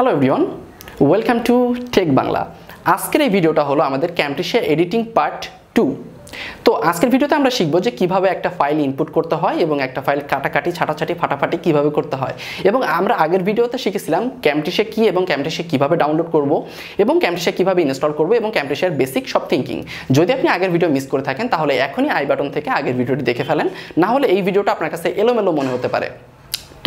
Hello everyone, welcome to tech Bangla. আজকের এই ভিডিওটা হলো আমাদের ক্যামটেশিয়া এডিটিং পার্ট 2। তো আজকের ভিডিওতে আমরা শিখবো যে কিভাবে একটা ফাইল ইনপুট করতে হয় এবং একটা ফাইল কাটাকাটি ছাটাছাটি ফাটাফাটি কিভাবে করতে হয়। এবং আমরা আগের ভিডিওতে শিখেছিলাম ক্যামটেশিয়া কি এবং ক্যামটেশিয়া কিভাবে ডাউনলোড করব এবং ক্যামটেশিয়া কিভাবে ইনস্টল করব এবং ক্যামটেশিয়ার বেসিক সব থিঙ্কিং। যদি আপনি আগের ভিডিও মিস করে থাকেন তাহলে এখনই আই বাটন থেকে আগের ভিডিওটি দেখে ফেলেন, না হলে এই ভিডিওটা আপনার কাছে এলোমেলো মনে হতে পারে।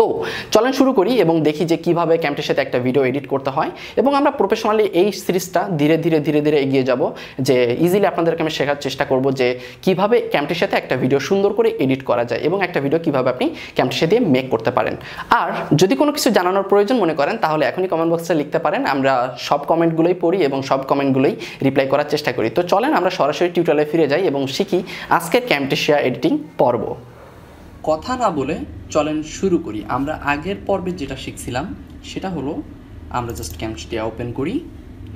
তো চলেন শুরু করি এবং দেখি যে কিভাবে ক্যামটেশিয়াতে একটা ভিডিও এডিট করতে হয় এবং আমরা প্রফেশনালি এই সিরিজটা ধীরে ধীরে এগিয়ে যাব, যে ইজিলি আপনাদেরকে আমি শেখার চেষ্টা করব যে কিভাবে ক্যামটেশিয়াতে একটা ভিডিও সুন্দর করে এডিট করা যায় এবং একটা ভিডিও কিভাবে আপনি ক্যামটেশিয়া দিয়ে মেক করতে পারেন। আর যদি কোনো কিছু জানানোর প্রয়োজন মনে করেন তাহলে এখনই কমেন্ট বক্সে লিখতে পারেন, আমরা সব কমেন্টগুলোই পড়ি এবং সব কমেন্টগুলোই রিপ্লাই করার চেষ্টা করি। তো চলেন আমরা সরাসরি টিউটোরিয়ালে ফিরে যাই এবং শিখি আজকের ক্যামটেশিয়া এডিটিং পর্ব। কথা না বলে চলেন শুরু করি। আমরা আগের পর্বে যেটা শিখছিলাম সেটা হলো আমরা জাস্ট ক্যামটেশিয়া ওপেন করি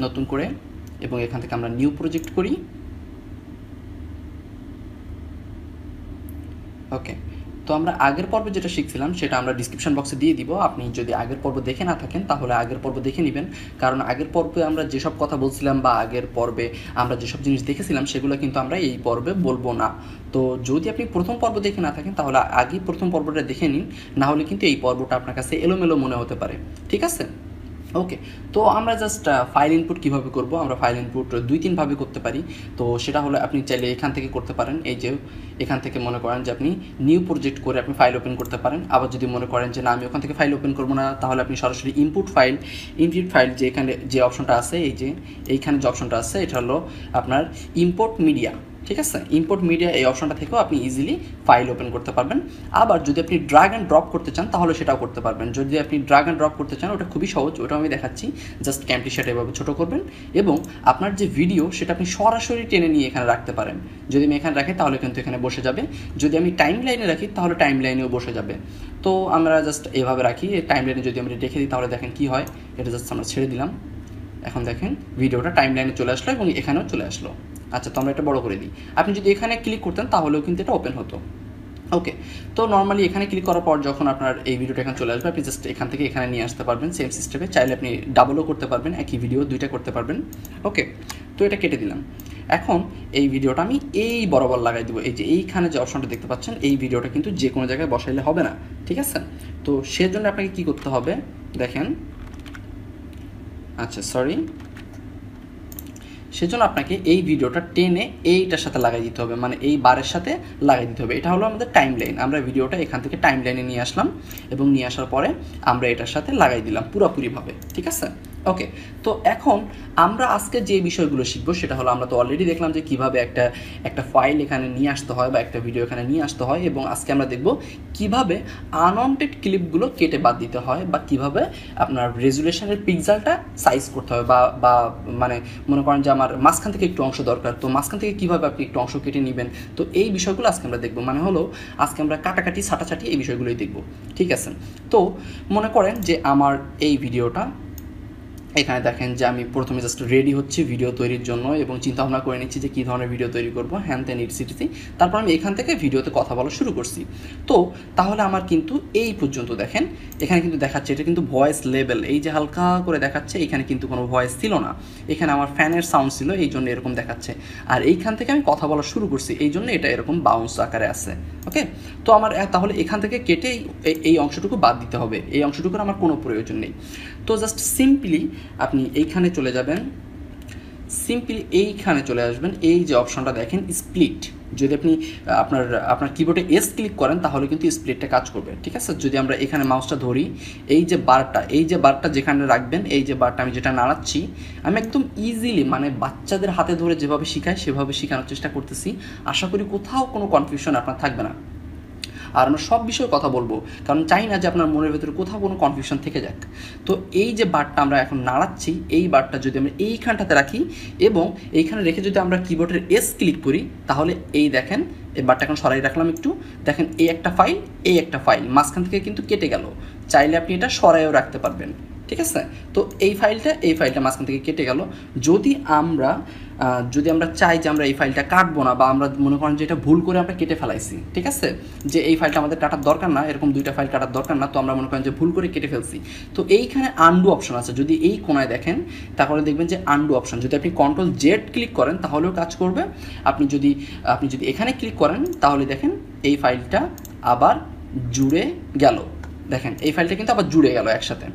নতুন করে এবং এখান থেকে আমরা নিউ প্রজেক্ট করি। ওকে, তো আমরা আগের পর্বে যেটা শিখছিলাম সেটা আমরা ডিসক্রিপশন বক্সে দিয়ে দিব। আপনি যদি আগের পর্ব দেখে না থাকেন তাহলে আগের পর্ব দেখে নেবেন, কারণ আগের পর্বে আমরা যেসব কথা বলছিলাম বা আগের পর্বে আমরা যেসব জিনিস দেখেছিলাম সেগুলো কিন্তু আমরা এই পর্বে বলবো না। তো যদি আপনি প্রথম পর্ব দেখে না থাকেন তাহলে আগে প্রথম পর্বটা দেখে নিন, না হলে কিন্তু এই পর্বটা আপনার কাছে এলোমেলো মনে হতে পারে। ঠিক আছে? ওকে, তো আমরা জাস্ট ফাইল ইনপুট কিভাবে করব, আমরা ফাইল ইনপুট 2-3 ভাবে করতে পারি। তো সেটা হলো আপনি চাইলে এখান থেকে করতে পারেন, এই যে এখান থেকে মনে করেন যে আপনি নিউ প্রজেক্ট করে আপনি ফাইল ওপেন করতে পারেন। আবার যদি মনে করেন যে না আমি ওখান থেকে ফাইল ওপেন করবো না, তাহলে আপনি সরাসরি ইনপুট ফাইল যে এখানে যে অপশনটা আছে, এই যে এইখানে যে অপশনটা আছে এটা হলো আপনার ইম্পোর্ট মিডিয়া। ঠিক আছে, ইম্পোর্ট মিডিয়া এই অপশনটা থেকেও আপনি ইজিলি ফাইল ওপেন করতে পারবেন। আবার যদি আপনি ড্র্যাগ অ্যান্ড ড্রপ করতে চান তাহলে সেটাও করতে পারবেন। যদি আপনি ড্র্যাগ অ্যান্ড ড্রপ করতে চান ওটা খুবই সহজ, ওটাও আমি দেখাচ্ছি। জাস্ট ক্যামটেশিয়াটা এভাবে ছোটো করবেন এবং আপনার যে ভিডিও সেটা আপনি সরাসরি টেনে নিয়ে এখানে রাখতে পারেন। যদি আমি এখানে রাখি তাহলে কিন্তু এখানে বসে যাবে, যদি আমি টাইম লাইনে রাখি তাহলে টাইম লাইনেও বসে যাবে। তো আমরা জাস্ট এভাবে রাখি, টাইম লাইনে যদি আমরা রেখে দিই তাহলে দেখেন কি হয়, এটা জাস্ট আমরা ছেড়ে দিলাম। এখন দেখেন ভিডিওটা টাইম লাইনে চলে আসলো এবং এখানেও চলে আসলো। আচ্ছা, তো আমরা এটা বড় করে দিই। আপনি যদি এখানে ক্লিক করতেন তাহলেও কিন্তু এটা ওপেন হতো। ওকে, তো নর্মালি এখানে ক্লিক করার পর যখন আপনার এই ভিডিওটা এখানে চলে আসবে আপনি জাস্ট এখান থেকে এখানে নিয়ে আসতে পারবেন সেম সিস্টেমে। চাইলে আপনি ডাবলও করতে পারবেন, একই ভিডিও দুইটা করতে পারবেন। ওকে, তো এটা কেটে দিলাম। এখন এই ভিডিওটা আমি এই বরাবর লাগাই দিব, এই যে এইখানে যে অপশনটা দেখতে পাচ্ছেন এই ভিডিওটা কিন্তু যে কোনো জায়গায় বসাইলে হবে না। ঠিক আছে, তো সেজন্য আপনাকে কি করতে হবে দেখেন, আচ্ছা সরি, সেজন্য আপনাকে এই ভিডিওটা টেনে এইটার সাথে লাগাই দিতে হবে, মানে এই বারের সাথে লাগাই দিতে হবে। এটা হলো আমাদের টাইম লাইন। আমরা ভিডিওটা এখান থেকে টাইম লাইনে নিয়ে আসলাম এবং নিয়ে আসার পরে আমরা এটার সাথে লাগাই দিলাম পুরোপুরিভাবে। ঠিক আছে? ওকে, তো এখন আমরা আজকে যে বিষয়গুলো শিখবো সেটা হলো, আমরা তো অলরেডি দেখলাম যে কীভাবে একটা ফাইল এখানে নিয়ে আসতে হয় বা একটা ভিডিও এখানে নিয়ে আসতে হয়, এবং আজকে আমরা দেখব কিভাবে আনওয়ান্টেড ক্লিপগুলো কেটে বাদ দিতে হয় বা কিভাবে আপনার রেজুলেশনের পিক্সেলটা সাইজ করতে হয় বা মানে মনে করেন যে আমার মাঝখান থেকে একটু অংশ দরকার, তো মাঝখান থেকে কীভাবে আপনি একটু অংশ কেটে নেবেন। তো এই বিষয়গুলো আজকে আমরা দেখবো, মানে হলো আজকে আমরা কাটাকাটি ছাটাছাটি এই বিষয়গুলোই দেখব। ঠিক আছে, তো মনে করেন যে আমার এই ভিডিওটা এখানে দেখেন যে আমি প্রথমে জাস্ট রেডি হচ্ছি ভিডিও তৈরির জন্য এবং চিন্তাভাবনা করে নিচ্ছি যে কী ধরনের ভিডিও তৈরি করবো, হ্যান ত্যান ইটসিটিসি। তারপর আমি এখান থেকে ভিডিওতে কথা বলা শুরু করছি। তো তাহলে আমার কিন্তু এই পর্যন্ত দেখেন এখানে কিন্তু দেখাচ্ছে এটা কিন্তু ভয়েস লেভেল, এই যে হালকা করে দেখাচ্ছে, এখানে কিন্তু কোনো ভয়েস ছিল না, এখানে আমার ফ্যানের সাউন্ড ছিল এই জন্য এরকম দেখাচ্ছে। আর এইখান থেকে আমি কথা বলা শুরু করছি এই জন্য এটা এরকম বাউন্স আকারে আছে। ওকে, তো আমার তাহলে এখান থেকে কেটে এই অংশটুকু বাদ দিতে হবে, এই অংশটুকুর আমার কোনো প্রয়োজন নেই। তো জাস্ট সিম্পলি আপনি এইখানে চলে যাবেন, সিম্পলি এইখানে চলে আসবেন, এই যে অপশনটা দেখেন স্প্লিট, যদি আপনি আপনার কিবোর্ডে এস ক্লিক করেন তাহলে কিন্তু স্প্লিটটা কাজ করবে। ঠিক আছে, যদি আমরা এখানে মাউসটা ধরি, এই যে বারটা যেখানে রাখবেন, এই যে বারটা আমি যেটা নাড়াচ্ছি, আমি একদম ইজিলি মানে বাচ্চাদের হাতে ধরে যেভাবে শেখায় সেভাবে শেখানোর চেষ্টা করতেছি। আশা করি কোথাও কোনো কনফিউশন আপনার থাকবে না। আর আমরা সব বিষয়ে কথা বলবো, কারণ চাই না যে আপনার মনের ভেতরে কোথাও কোনো কনফিউশন থেকে যাক। তো এই যে বারটা আমরা এখন নাড়াচ্ছি, এই বারটা যদি আমরা এইখানটাতে রাখি এবং এইখানে রেখে যদি আমরা কিবোর্ডের এস ক্লিক করি তাহলে এই দেখেন এই বারটা এখন সরাই রাখলাম একটু, দেখেন এই একটা ফাইল মাঝখান থেকে কিন্তু কেটে গেল। চাইলে আপনি এটা সরাইও রাখতে পারবেন। ঠিক আছে, তো এই ফাইলটা মাঝখান থেকে কেটে গেল। যদি আমরা যদি আমরা চাই যে আমরা এই ফাইলটা কাটবো না, বা আমরা মনে করেন যে এটা ভুল করে আমরা কেটে ফেলাইছি, ঠিক আছে, যে এই ফাইলটা আমাদের কাটার দরকার না, এরকম দুইটা ফাইল কাটার দরকার না, তো আমরা মনে করেন যে ভুল করে কেটে ফেলছি, তো এইখানে আনডু অপশন আছে। যদি এই কোনায় দেখেন তাহলে দেখবেন যে আনডু অপশন, যদি আপনি কন্ট্রোল জেড ক্লিক করেন তাহলেও কাজ করবে। আপনি যদি এখানে ক্লিক করেন তাহলে দেখেন এই ফাইলটা আবার জুড়ে গেল। দেখেন এই ফাইলটা কিন্তু আবার জুড়ে গেল একসাথে।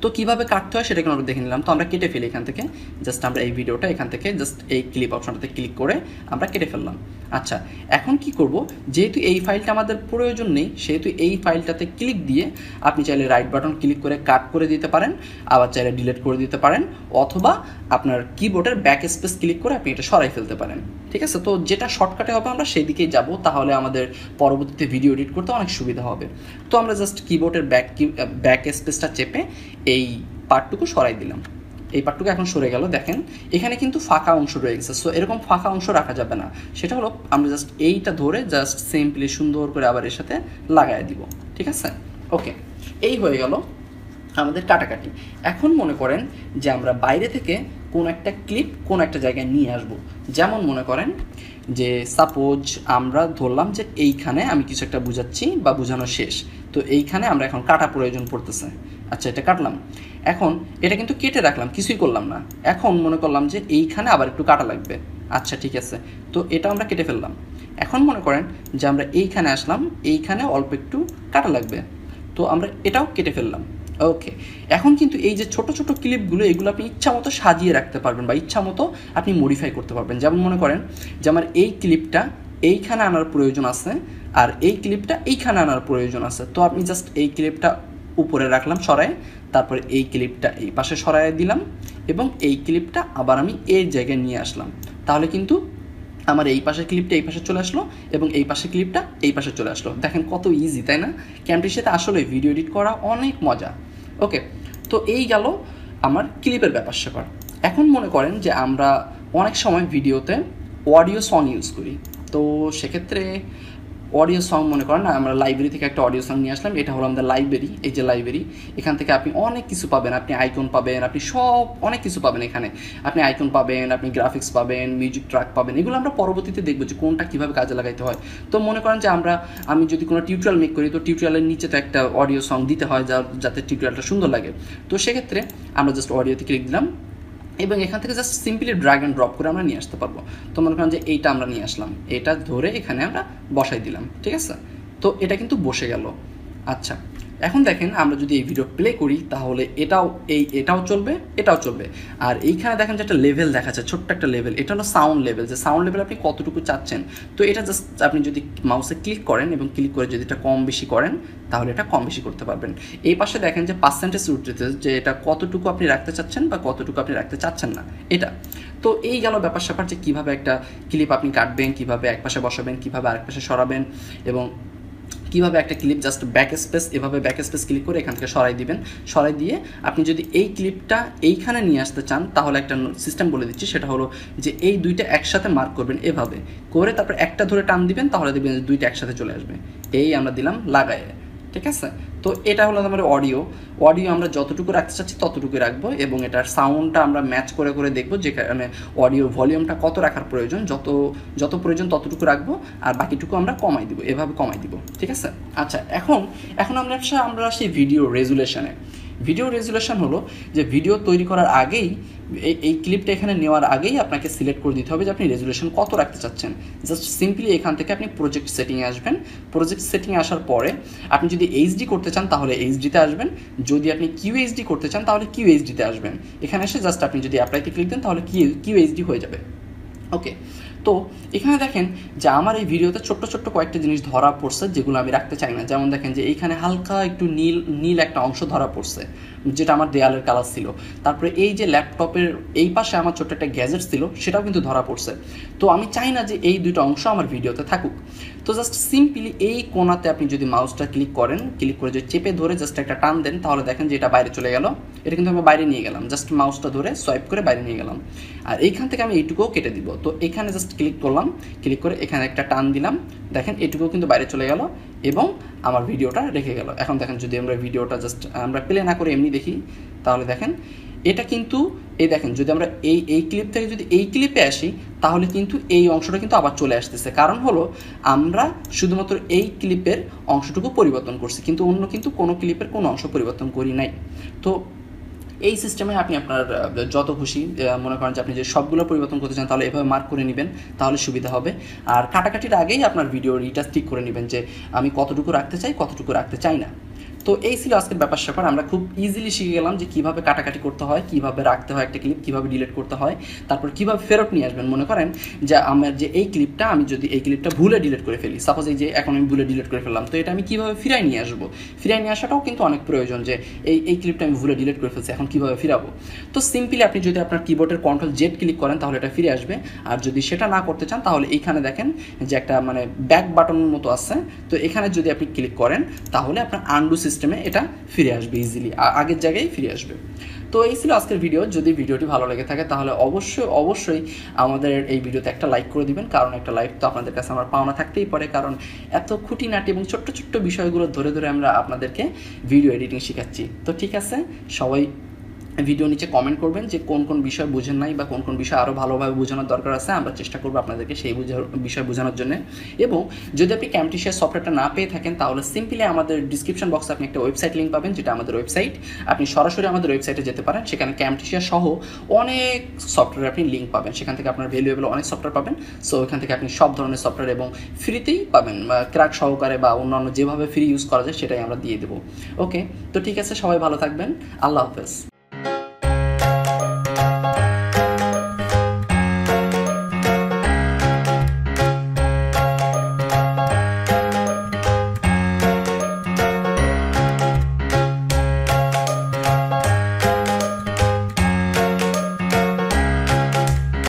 তো কীভাবে কাটতে হয় সেটা কিন্তু আমরা দেখে নিলাম। তো আমরা কেটে ফেলি এখান থেকে, জাস্ট আমরা এই ভিডিওটা এখান থেকে জাস্ট এই ক্লিপ অপশনটাতে ক্লিক করে আমরা কেটে ফেললাম। আচ্ছা, এখন কি করব, যেহেতু এই ফাইলটা আমাদের প্রয়োজন নেই সেহেতু এই ফাইলটাতে ক্লিক দিয়ে আপনি চাইলে রাইট বাটন ক্লিক করে কাট করে দিতে পারেন, আবার চাইলে ডিলিট করে দিতে পারেন, অথবা আপনার কিবোর্ডের ব্যাক স্পেস ক্লিক করে আপনি এটা সরাই ফেলতে পারেন। ঠিক আছে, তো যেটা শর্টকাটে হবে আমরা সেই দিকেই যাব, তাহলে আমাদের পরবর্তীতে ভিডিও এডিট করতে অনেক সুবিধা হবে। তো আমরা জাস্ট কিবোর্ডের ব্যাক স্পেসটা চেপে এই পার্টটুকু সরাই দিলাম। এই পার্টটুকু এখন সরে গেল। দেখেন এখানে কিন্তু ফাঁকা অংশ রয়ে গেছে, সো এরকম ফাঁকা অংশ রাখা যাবে না। সেটা হলো আমরা জাস্ট এইটা ধরে জাস্ট সিম্পলি সুন্দর করে আবার এর সাথে লাগাই দিব। ঠিক আছে, ওকে, এই হয়ে গেল আমাদের কাটাকাটি। এখন মনে করেন যে আমরা বাইরে থেকে কোন একটা ক্লিপ কোন একটা জায়গায় নিয়ে আসব। যেমন মনে করেন যে সাপোজ আমরা ধরলাম যে এইখানে আমি কিছু একটা বুঝাচ্ছি বা বোঝানো শেষ, তো এইখানে আমরা এখন কাটা প্রয়োজন পড়তেছে। আচ্ছা, এটা কাটলাম, এখন এটা কিন্তু কেটে রাখলাম, কিছুই করলাম না। এখন মনে করলাম যে এইখানে আবার একটু কাটা লাগবে। আচ্ছা ঠিক আছে, তো এটা আমরা কেটে ফেললাম। এখন মনে করেন যে আমরা এইখানে আসলাম, এইখানে অল্প একটু কাটা লাগবে, তো আমরা এটাও কেটে ফেললাম। ওকে, এখন কিন্তু এই যে ছোট ছোট ক্লিপগুলো এগুলো আপনি ইচ্ছা মতো সাজিয়ে রাখতে পারবেন বা ইচ্ছা মতো আপনি মডিফাই করতে পারবেন। যেমন মনে করেন যে আমার এই ক্লিপটা এইখানে আনার প্রয়োজন আছে আর এই ক্লিপটা এইখানে আনার প্রয়োজন আছে, তো আপনি জাস্ট এই ক্লিপটা উপরে রাখলাম সরায়, তারপরে এই ক্লিপটা এই পাশে সরায় দিলাম এবং এই ক্লিপটা আবার আমি এই জায়গায় নিয়ে আসলাম, তাহলে কিন্তু আমার এই পাশের ক্লিপটা এই পাশে চলে আসলো এবং এই পাশের ক্লিপটা এই পাশে চলে আসলো। দেখেন কত ইজি, তাই না? ক্যামটির আসলে ভিডিও এডিট করা অনেক মজা। ওকে, তো এই গেল আমার ক্লিপের ব্যাপার স্যাপার। এখন মনে করেন যে আমরা অনেক সময় ভিডিওতে অডিও সং ইউজ করি, তো সেক্ষেত্রে অডিও সং মনে করেন না, আমরা লাইব্রেরি থেকে একটা অডিও সং নিয়ে আসলাম। এটা হলো আমাদের লাইব্রেরি, এই যে লাইব্রেরি, এখান থেকে আপনি অনেক কিছু পাবেন, আপনি আইকন পাবেন, আপনি সব অনেক কিছু পাবেন। এখানে আপনি আইকন পাবেন, আপনি গ্রাফিক্স পাবেন, মিউজিক ট্র্যাক পাবেন। এগুলো আমরা পরবর্তীতে দেখবো যে কোনটা কীভাবে কাজে লাগাইতে হয়। তো মনে করেন যে আমি যদি কোনো টিউটোরিয়াল মেক করি, তো টিউটোরিয়ালের নিচে তো একটা অডিও সং দিতে হয় যাতে টিউটোরিয়ালটা সুন্দর লাগে। তো সেক্ষেত্রে আমরা জাস্ট অডিওতে ক্লিক দিলাম এবং এখান থেকে just simply drag and drop করে আমরা নিয়ে আসতে পারবো। তো মনে করেন যে এইটা আমরা নিয়ে আসলাম, এটা ধরে এখানে আমরা বসাই দিলাম। ঠিক আছে, তো এটা কিন্তু বসে গেল। আচ্ছা, এখন দেখেন আমরা যদি এই ভিডিও প্লে করি তাহলে এটাও চলবে, এটাও চলবে। আর এইখানে দেখেন যে একটা লেভেল দেখা যাচ্ছে, ছোট্ট একটা লেভেল, এটা হলো সাউন্ড লেভেল, যে সাউন্ড লেভেল আপনি কতটুকু চাচ্ছেন। তো এটা জাস্ট আপনি যদি মাউসে ক্লিক করেন এবং ক্লিক করে যদি এটা কম বেশি করেন তাহলে এটা কম বেশি করতে পারবেন। এই পাশে দেখেন যে পার্সেন্টেজ উঠতেছে, যে এটা কতটুকু আপনি রাখতে চাচ্ছেন বা কতটুকু আপনি রাখতে চাচ্ছেন না এটা। তো এই গেল ব্যাপার স্যাপার যে কীভাবে একটা ক্লিপ আপনি কাটবেন, কীভাবে এক পাশে বসাবেন, কীভাবে আরেক পাশে সরাবেন, এবং কীভাবে একটা ক্লিপ জাস্ট ব্যাক স্পেস, এভাবে ব্যাক স্পেস ক্লিক করে এখান থেকে সরাই দিবেন। সরাই দিয়ে আপনি যদি এই ক্লিপটা এইখানে নিয়ে আসতে চান তাহলে একটা সিস্টেম বলে দিচ্ছি, সেটা হলো যে এই দুইটা একসাথে মার্ক করবেন, এভাবে করে তারপর একটা ধরে টান দিবেন, তাহলে দেখবেন যে দুইটা একসাথে চলে আসবে। এই আমরা দিলাম লাগায়ে। ঠিক আছে, তো এটা হলো আমাদের অডিও আমরা যতটুকু রাখতে চাচ্ছি ততটুকু রাখবো এবং এটার সাউন্ডটা আমরা ম্যাচ করে করে দেখবো, যেখানে অডিও ভলিউমটা কত রাখার প্রয়োজন, যত প্রয়োজন ততটুকু রাখবো আর বাকিটুকু আমরা কমাই দিব, এভাবে কমাই দিব। ঠিক আছে, আচ্ছা, এখন আমরা সেই ভিডিও রেজুলেশন হলো যে ভিডিও তৈরি করার আগেই এই ক্লিপটা এখানে নেওয়ার আগেই আপনাকে সিলেক্ট করে দিতে হবে যে আপনি রেজুলেশন কত রাখতে চাচ্ছেন। জাস্ট সিম্পলি এখান থেকে আপনি প্রজেক্ট সেটিংয়ে আসবেন। প্রজেক্ট সেটিংয়ে আসার পরে আপনি যদি এইচডি করতে চান তাহলে এইচডিতে আসবেন, যদি আপনি কিউএইচডি করতে চান তাহলে কিউএইচডিতে আসবেন। এখানে এসে জাস্ট আপনি যদি অ্যাপ্লাইতে ক্লিক দেন তাহলে কিউএইচডি হয়ে যাবে। ওকে, তো এখানে দেখেন যে আমার এই ভিডিওতে ছোট্ট ছোট্ট কয়েকটা জিনিস ধরা পড়ছে যেগুলো আমি রাখতে চাই না। যেমন দেখেন যে এইখানে হালকা একটু নীল একটা অংশ ধরা পড়ছে, যেটা আমার দেয়ালের কালার ছিল। তারপরে এই যে ল্যাপটপের এই পাশে আমার ছোট্ট একটা গ্যাজেট ছিল, সেটাও কিন্তু ধরা পড়ছে। তো আমি চাই না যে এই দুটো অংশ আমার ভিডিওতে থাকুক। তো জাস্ট সিম্পলি এই কোণাতে আপনি যদি মাউসটা ক্লিক করেন, ক্লিক করে যদি চেপে ধরে জাস্ট একটা টান দেন তাহলে দেখেন যে এটা বাইরে চলে গেল। এটা কিন্তু আমি বাইরে নিয়ে গেলাম, জাস্ট মাউসটা ধরে সোয়াইপ করে বাইরে নিয়ে গেলাম। আর এইখান থেকে আমি এইটুকুও কেটে দিব। তো এখানে জাস্ট ক্লিক করলাম, ক্লিক করে এখানে একটা টান দিলাম, দেখেন এটুকুও কিন্তু বাইরে চলে গেল এবং আমার ভিডিওটা রেখে গেল। এখন দেখেন যদি আমরা ভিডিওটা জাস্ট আমরা প্লে না করে এমনি দেখি তাহলে দেখেন এটা কিন্তু এই দেখেন যদি আমরা এই ক্লিপ থেকে যদি এই ক্লিপে আসি তাহলে কিন্তু এই অংশটা কিন্তু আবার চলে আসতেছে, কারণ হলো আমরা শুধুমাত্র এই ক্লিপের অংশটুকু পরিবর্তন করছি, কিন্তু অন্য কিন্তু কোনো ক্লিপের কোনো অংশ পরিবর্তন করি নাই। তো এই সিস্টেমে আপনি আপনার যত খুশি মনে করেন যে আপনি যে সবগুলো পরিবর্তন করতে চান তাহলে এভাবে মার্ক করে নেবেন, তাহলে সুবিধা হবে। আর কাটাকাটির আগেই আপনার ভিডিওর এটা ঠিক করে নেবেন যে আমি কতটুকু রাখতে চাই কতটুকু রাখতে চাই না। তো এই ছিল আজকের ব্যাপার স্যাপার। আমরা খুব ইজিলি শিখে গেলাম যে কীভাবে কাটাকাটি করতে হয়, কীভাবে রাখতে হয় একটা ক্লিপ, কীভাবে ডিলিট করতে হয়, তারপর কীভাবে ফেরত নিয়ে আসবেন। মনে করেন যে আমার যে এই ক্লিপটা আমি যদি এই ক্লিপটা ভুলে ডিলিট করে ফেলি, সাপোজ এই যে এখন আমি ভুলে ডিলিট করে ফেললাম, তো এটা আমি কীভাবে ফিরাই নিয়ে আসবো, ফিরাই নিয়ে আসাটাও কিন্তু অনেক প্রয়োজন যে এই ক্লিপটা আমি ভুলে ডিলিট করে ফেলছি, এখন কীভাবে ফিরাবো। তো সিম্পলি আপনি যদি আপনার কিবোর্ডের Ctrl+Z ক্লিক করেন তাহলে এটা ফিরে আসবে। আর যদি সেটা না করতে চান তাহলে এইখানে দেখেন যে একটা মানে ব্যাক বাটনের মতো আছে, তো এখানে যদি আপনি ক্লিক করেন তাহলে আপনার আনডু সিস্টেমে এটা ফিরে আসবে, ইজিলি আগের জায়গায় ফিরে আসবে। তো এই ছিল আজকের ভিডিও। যদি ভিডিওটি ভালো লেগে থাকে তাহলে অবশ্যই আমাদের এই ভিডিওতে একটা লাইক করে দিবেন, কারণ একটা লাইক তো আপনাদের কাছে আমার পাওনা থাকতেই পারে, কারণ এত খুঁটিনাটি এবং ছোট্ট ছোট্ট বিষয়গুলো ধরে ধরে আমরা আপনাদেরকে ভিডিও এডিটিং শেখাচ্ছি। তো ঠিক আছে, সবাই ভিডিও নিচে কমেন্ট করবেন যে কোন কোন বিষয় বুঝেন নাই বা কোন কোন বিষয় আরও ভালোভাবে বোঝানোর দরকার আছে, আমরা চেষ্টা করবো আপনাদেরকে সেই বিষয় বোঝানোর জন্য। এবং যদি আপনি ক্যামটেশিয়া সফটওয়্যারটা না পেয়ে থাকেন তাহলে সিম্পলি আমাদের ডিসক্রিপশন বক্সে আপনি একটা ওয়েবসাইট লিঙ্ক পাবেন, যেটা আমাদের ওয়েবসাইট। আপনি সরাসরি আমাদের ওয়েবসাইটে যেতে পারেন, সেখানে ক্যামটেশিয়া সহ অনেক সফটওয়্যার আপনি লিঙ্ক পাবেন, সেখান থেকে আপনার ভ্যালুয়েবল অনেক সফটওয়্যার পাবেন। সো ওইখান থেকে আপনি সব ধরনের সফটওয়্যার এবং ফ্রিতেই পাবেন, ক্র্যাক সহকারে বা অন্যান্য যেভাবে ফ্রি ইউজ করা যায় সেটাই আমরা দিয়ে দেবো। ওকে, তো ঠিক আছে, সবাই ভালো থাকবেন, আল্লাহ হাফেজ।